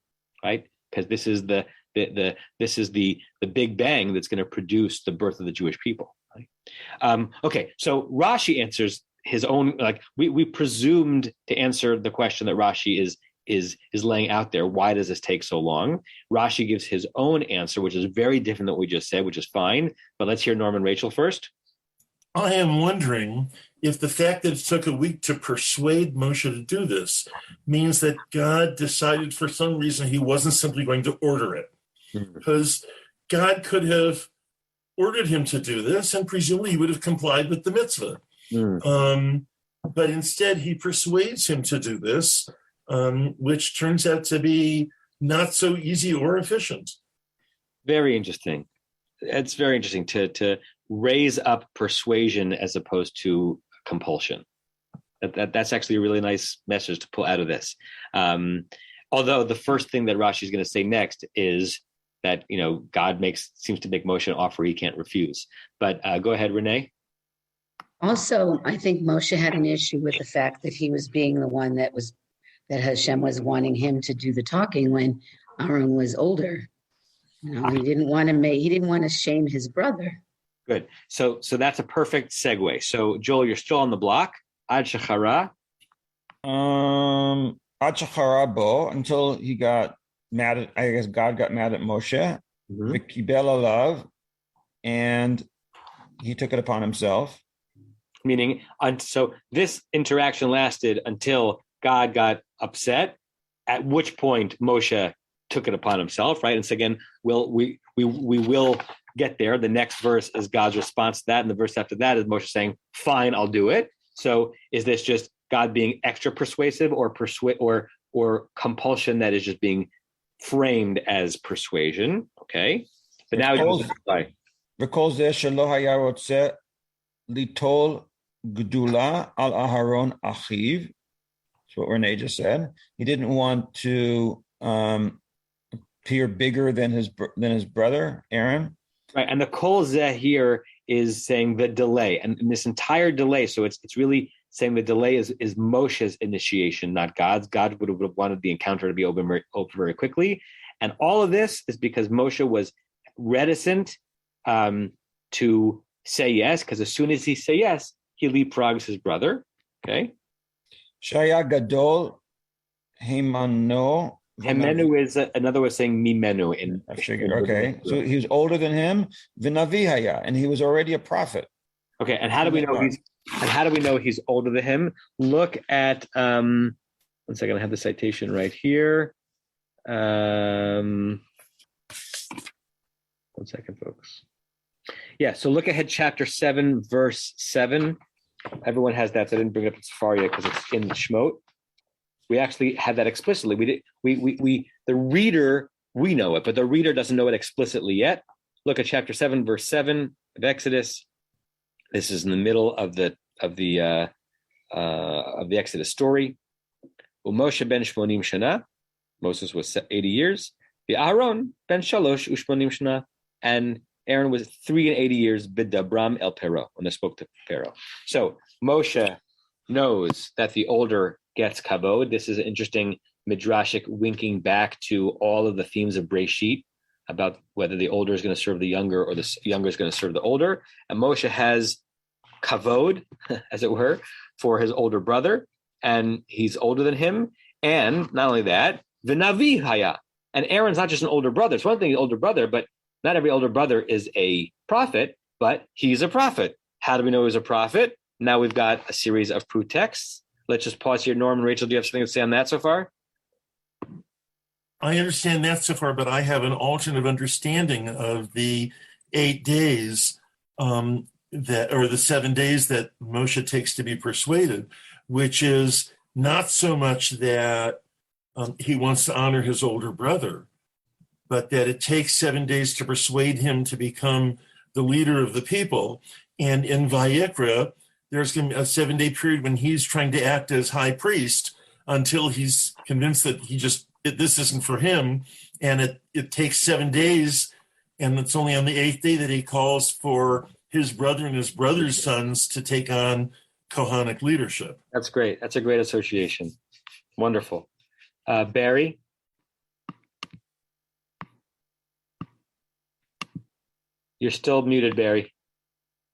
right? Because this is the Big Bang that's going to produce the birth of the Jewish people. Right? Okay, so Rashi answers his own. Like we presumed to answer the question that Rashi is laying out there. Why does this take so long? Rashi gives his own answer, which is very different than what we just said, which is fine. But let's hear Norman Rachel first. I am wondering if the fact that it took a week to persuade Moshe to do this means that God decided for some reason he wasn't simply going to order it. Because God could have ordered him to do this, and presumably he would have complied with the mitzvah. But instead he persuades him to do this, which turns out to be not so easy or efficient. Very interesting. It's very interesting to raise up persuasion as opposed to compulsion. That's actually a really nice message to pull out of this. Although the first thing that Rashi is going to say next is that God seems to make Moshe an offer he can't refuse. But go ahead, Renee. Also, I think Moshe had an issue with the fact that he was being the one that Hashem was wanting him to do the talking when Aaron was older. He didn't want to shame his brother. Good. So that's a perfect segue. So Joel, you're still on the block. Ad Shachara. Ad Shachara bo, until he got mad at, I guess God got mad at Moshe. V'kibel alav, and he took it upon himself. Meaning, so this interaction lasted until God got upset, at which point Moshe took it upon himself, right? And so again, we will get there. The next verse is God's response to that, and the verse after that is Moshe saying, "Fine, I'll do it." So is this just God being extra persuasive, or compulsion that is just being framed as persuasion? Okay. But now he goes to reply. וכל זה שלא היה רוצה ליטול גדולה על אהרון אחיו. That's what Renee just said. He didn't want to appear bigger than his brother, Aaron. Right, and the kol zeh here is saying the delay, and this entire delay. So it's really saying the delay is Moshe's initiation, not God's. God would have wanted the encounter to be open very quickly, and all of this is because Moshe was reticent to say yes, because as soon as he say yes, he leapfrogs his brother. Okay. Shaya gadol hemano. Hemenu is another way of saying mimenu. I figured. Okay, so he was older than him. V'navi haya, and he was already a prophet. Okay, and how do we know he's older than him? Look at 1 second. I have the citation right here. 1 second, folks. Yeah, so look ahead, chapter 7, verse 7. Everyone has that, so I didn't bring it up in Safari yet because it's in the Shemot. We actually have that explicitly. The reader, we know it, but the reader doesn't know it explicitly yet. Look at chapter 7, verse 7 of Exodus. This is in the middle of the Exodus story. Moshe ben shmonim shana. Moses was 80 years. The Aaron ben shalosh ushmonim shana, and Aaron was 380 years. Bidabram el Pero, when they spoke to Pharaoh. So Moshe knows that the older gets kavod. This is an interesting midrashic winking back to all of the themes of Breshit about whether the older is going to serve the younger or the younger is going to serve the older. And Moshe has kavod, as it were, for his older brother, and he's older than him. And not only that, v'navi haya. And Aaron's not just an older brother. It's one thing, older brother, but not every older brother is a prophet, but he's a prophet. How do we know he's a prophet? Now we've got a series of proof texts. Let's just pause here. Norm and Rachel, do you have something to say on that so far? I understand that so far, but I have an alternate understanding of the 8 days or the 7 days that Moshe takes to be persuaded, which is not so much that he wants to honor his older brother, but that it takes 7 days to persuade him to become the leader of the people. And in Vayikra, there's going to be a 7-day period when he's trying to act as high priest until he's convinced that this isn't for him. And it takes 7 days, and it's only on the 8th day that he calls for his brother and his brother's sons to take on Kohanic leadership. That's great. That's a great association. Wonderful. Barry? You're still muted, Barry.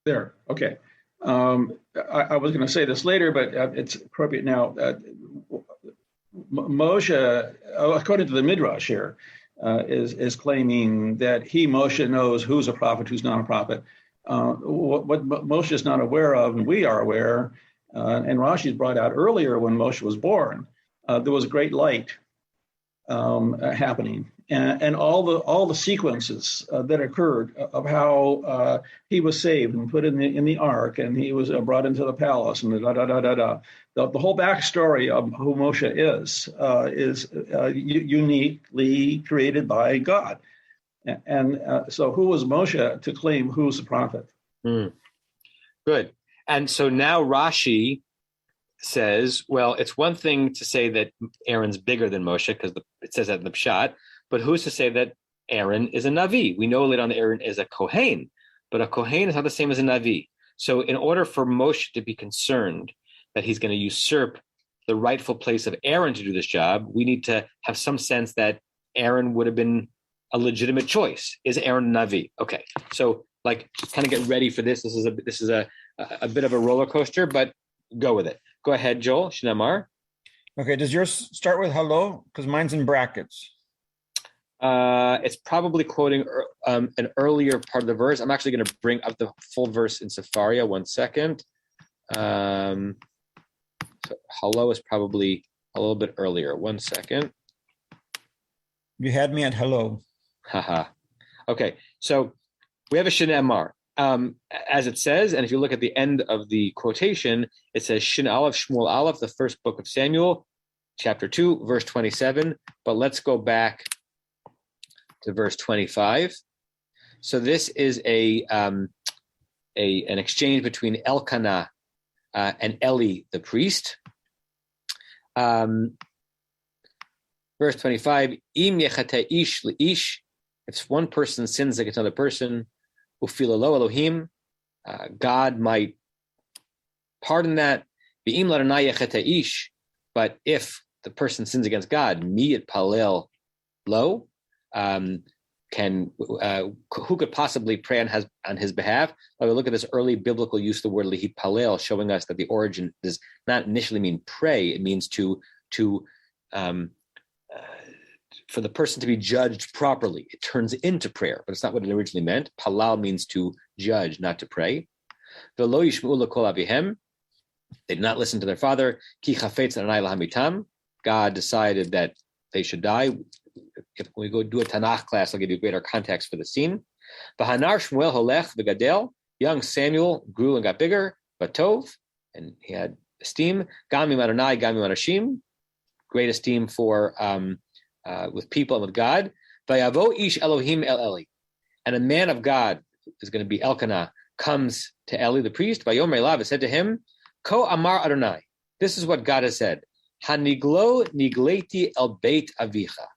There. Okay. I was going to say this later, but it's appropriate now. Moshe, according to the Midrash here, is claiming that Moshe knows who's a prophet, who's not a prophet. What Moshe is not aware of, and we are aware, and Rashi's brought out earlier when Moshe was born, there was a great light happening, and all the sequences that occurred of how he was saved and put in the ark, and he was brought into the palace, and the whole backstory of who Moshe is uniquely created by God, and so who was Moshe to claim who's the prophet? Good. And so now Rashi says, well, it's one thing to say that Aaron's bigger than Moshe because it says that in the Pshat, but who's to say that Aaron is a Navi? We know later on that Aaron is a Kohen, but a Kohen is not the same as a Navi. So in order for Moshe to be concerned that he's going to usurp the rightful place of Aaron to do this job, we need to have some sense that Aaron would have been a legitimate choice. Is Aaron a Navi? Okay, so kind of get ready for this. This is a bit of a roller coaster, but go with it. Go ahead, Joel. Shinamar. Okay, does yours start with hello? Because mine's in brackets. It's probably quoting an earlier part of the verse. I'm actually going to bring up the full verse in Safaria. 1 second. So hello is probably a little bit earlier. 1 second. You had me at hello. Haha. Okay, so we have a Shinamar. As it says, and if you look at the end of the quotation, it says Shin Aleph Shmuel Aleph, the first book of Samuel, chapter 2, verse 27. But let's go back to verse 25. So this is an exchange between Elkanah and Eli, the priest. Verse 25, Im yechate ish leish, if one person sins against another person, ufilalo Elohim, God might pardon that. V'im l'Adonai yechate ish, but if the person sins against God, mi et palel lo, who could possibly pray on his behalf? We look at this early biblical use of the word lihit palel, showing us that the origin does not initially mean pray; it means for the person to be judged properly. It turns into prayer, but it's not what it originally meant. Palal means to judge, not to pray. V'lo yishma'u l'kol avihem, they did not listen to their father. Ki chafetz Adonai lahamitam, God decided that they should die. If we go do a Tanakh class, I'll give you greater context for the scene. V'hanar Shmuel holech v'gadel, young Samuel grew and got bigger, Vatov, and he had esteem. Gam im Adonai, gam im anashim, great esteem for with people and with God. Vayavo ish Elohim el Eli, and a man of God is going to be Elkanah, comes to Eli the priest. Vayomer elav, said to him, Ko amar Adonai, this is what God has said. Haniglo nigleti el beit avicha.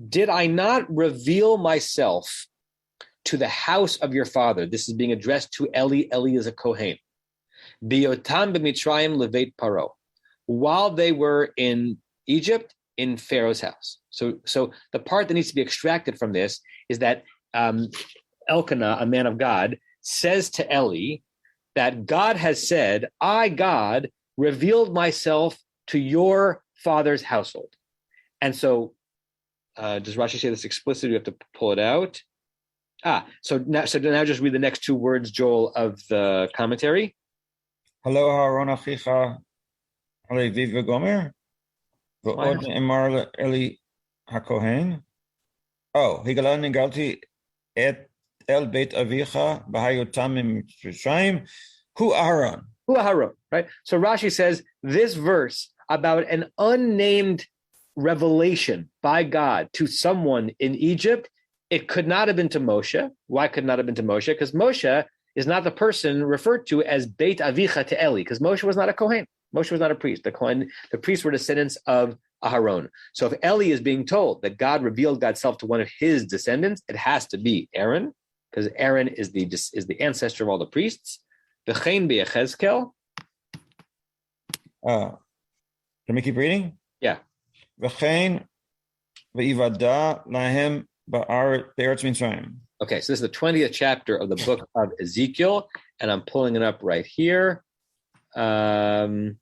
Did I not reveal myself to the house of your father? This is being addressed to Eli. Eli is a Kohen. Biotam b'mitzrayim leveit paro, while they were in Egypt, in Pharaoh's house. So the part that needs to be extracted from this is that Elkanah, a man of God, says to Eli that God has said, I, God, revealed myself to your father's household. And so, does Rashi say this explicitly? We have to pull it out. So now just read the next two words, Joel, of the commentary. Hello, Haron achicha alevi v'gomer v'od emar Eli hakohen. Oh, higala nigalti et el beit avicha b'hayotam mitzrayim. Hu Aharon. Hu Aharon, right? So Rashi says this verse about an unnamed revelation by God to someone in Egypt, it could not have been to Moshe. Why could it not have been to Moshe? Because Moshe is not the person referred to as Beit Avicha to Eli, because Moshe was not a Kohen. Moshe was not a priest. The priests were descendants of Aharon. So if Eli is being told that God revealed God's self to one of his descendants, it has to be Aaron, because Aaron is the ancestor of all the priests. V'chein be'Yechezkel. Can we keep reading? Yeah. V'chein ve'ivada lahem ba'aretz Mitzrayim. Okay, so this is the 20th chapter of the book of Ezekiel, and I'm pulling it up right here. I'm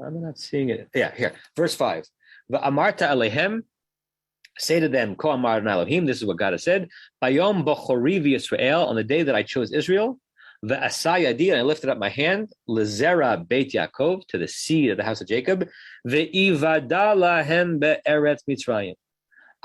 not seeing it. Yeah, here. Verse 5. V'amarta alehem, say to them, Ko amar Elohim, this is what God has said, Bayom bochori v'Yisrael, on the day that I chose Israel, V'asai yadi, and I lifted up my hand, Lezera Beit Yaakov, to the seed of the house of Jacob, V'ivada lahem be'eretz Mitzrayim.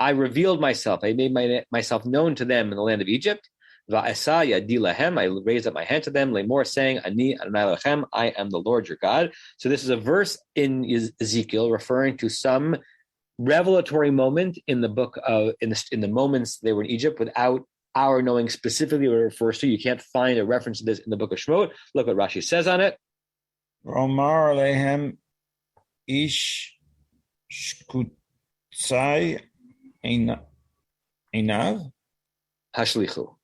I revealed myself, I made myself known to them in the land of Egypt. V'asai yadi lahem, I raised up my hand to them, Lemor, saying, Ani Adonai Lachem, I am the Lord your God. So this is a verse in Ezekiel referring to some revelatory moment in the book of in the moments they were in Egypt without our knowing specifically what it refers to. You can't find a reference to this in the book of Shemot. Look what Rashi says on it. Omar alehem ish shkutzai einav Hashlichu.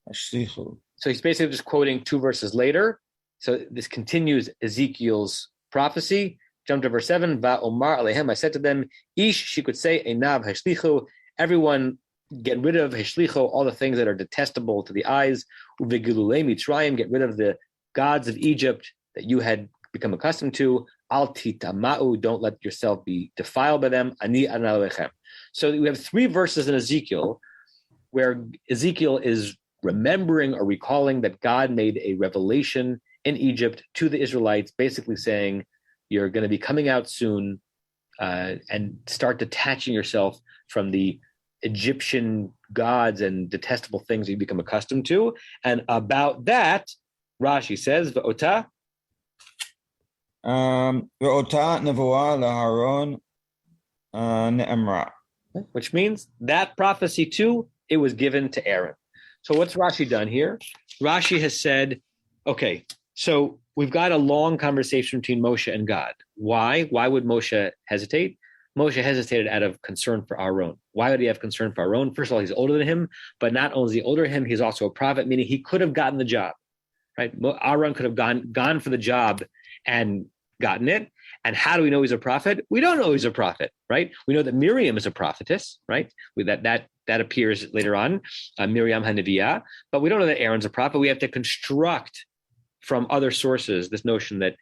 Hashlichu. So he's basically just quoting two verses later. So this continues Ezekiel's prophecy. Jump to verse 7. Va omar alehem, I said to them, ish, she could say, einav hashlichu. Everyone get rid of hashlichu, all the things that are detestable to the eyes. Uvegilulei mitzrayim, get rid of the gods of Egypt that you had become accustomed to. Al titama'u, don't let yourself be defiled by them. Ani Adonai Elohechem. So we have three verses in Ezekiel where Ezekiel is remembering or recalling that God made a revelation in Egypt to the Israelites, basically saying, you're going to be coming out soon, and start detaching yourself from the Egyptian gods and detestable things you become accustomed to. And about that, Rashi says, V'ota. V'ota nevuah laharon ne'emra. which means that prophecy too, it was given to Aaron. So what's Rashi done here? Rashi has said, okay, so we've got a long conversation between Moshe and God. Why? Why would Moshe hesitate? Moshe hesitated out of concern for Aaron. Why would he have concern for Aaron? First of all, he's older than him, but not only is he older than him, he's also a prophet, meaning he could have gotten the job, right? Aaron could have gone for the job and gotten it. And how do we know he's a prophet? We don't know he's a prophet, right? We know that Miriam is a prophetess, right? That appears later on, Miriam HaNeviah, but we don't know that Aaron's a prophet. We have to construct from other sources this notion that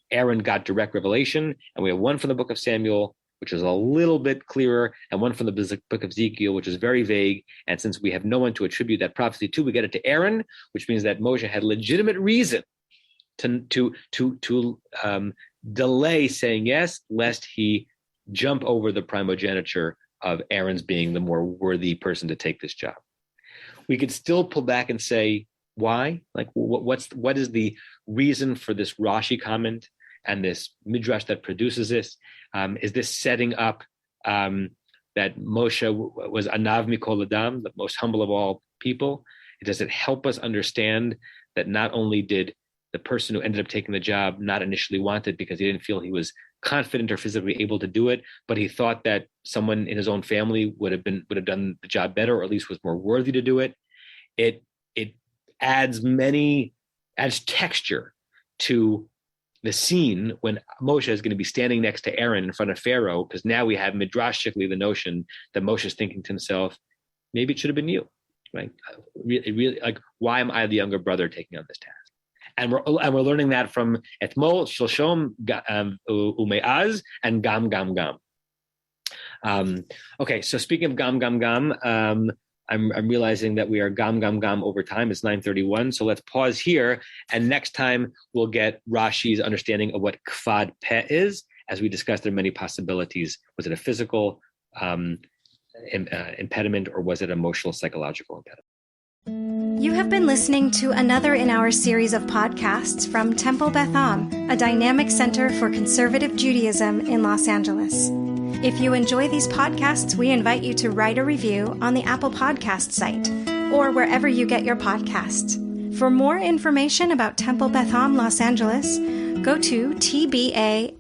Aaron got direct revelation, and we have one from the book of Samuel, which is a little bit clearer, and one from the book of Ezekiel, which is very vague. And since we have no one to attribute that prophecy to, we get it to Aaron, which means that Moshe had legitimate reason to delay saying yes, lest he jump over the primogeniture of Aaron's being the more worthy person to take this job. We could still pull back and say, why? Like, what is the reason for this Rashi comment and this midrash that produces this? Is this setting up that Moshe was Anav Mikol Adam, the most humble of all people? Does it help us understand that not only did the person who ended up taking the job not initially want it because he didn't feel he was confident or physically able to do it, but he thought that someone in his own family would have done the job better, or at least was more worthy to do it. It adds texture to the scene when Moshe is going to be standing next to Aaron in front of Pharaoh, because now we have midrashically the notion that Moshe is thinking to himself, maybe it should have been you, right? Really, like, why am I the younger brother taking on this task? And we're learning that from Etmol, Shalshom, Umeaz, and Gam Gam Gam. Okay, so speaking of Gam Gam Gam, I'm realizing that we are Gam Gam Gam over time. It's 9:31, so let's pause here. And next time we'll get Rashi's understanding of what kvad peh is. As we discussed, there are many possibilities. Was it a physical impediment, or was it an emotional, psychological impediment? You have been listening to another in our series of podcasts from Temple Beth Am, a dynamic center for conservative Judaism in Los Angeles. If you enjoy these podcasts, we invite you to write a review on the Apple Podcast site or wherever you get your podcasts. For more information about Temple Beth Am Los Angeles, go to tbala.org.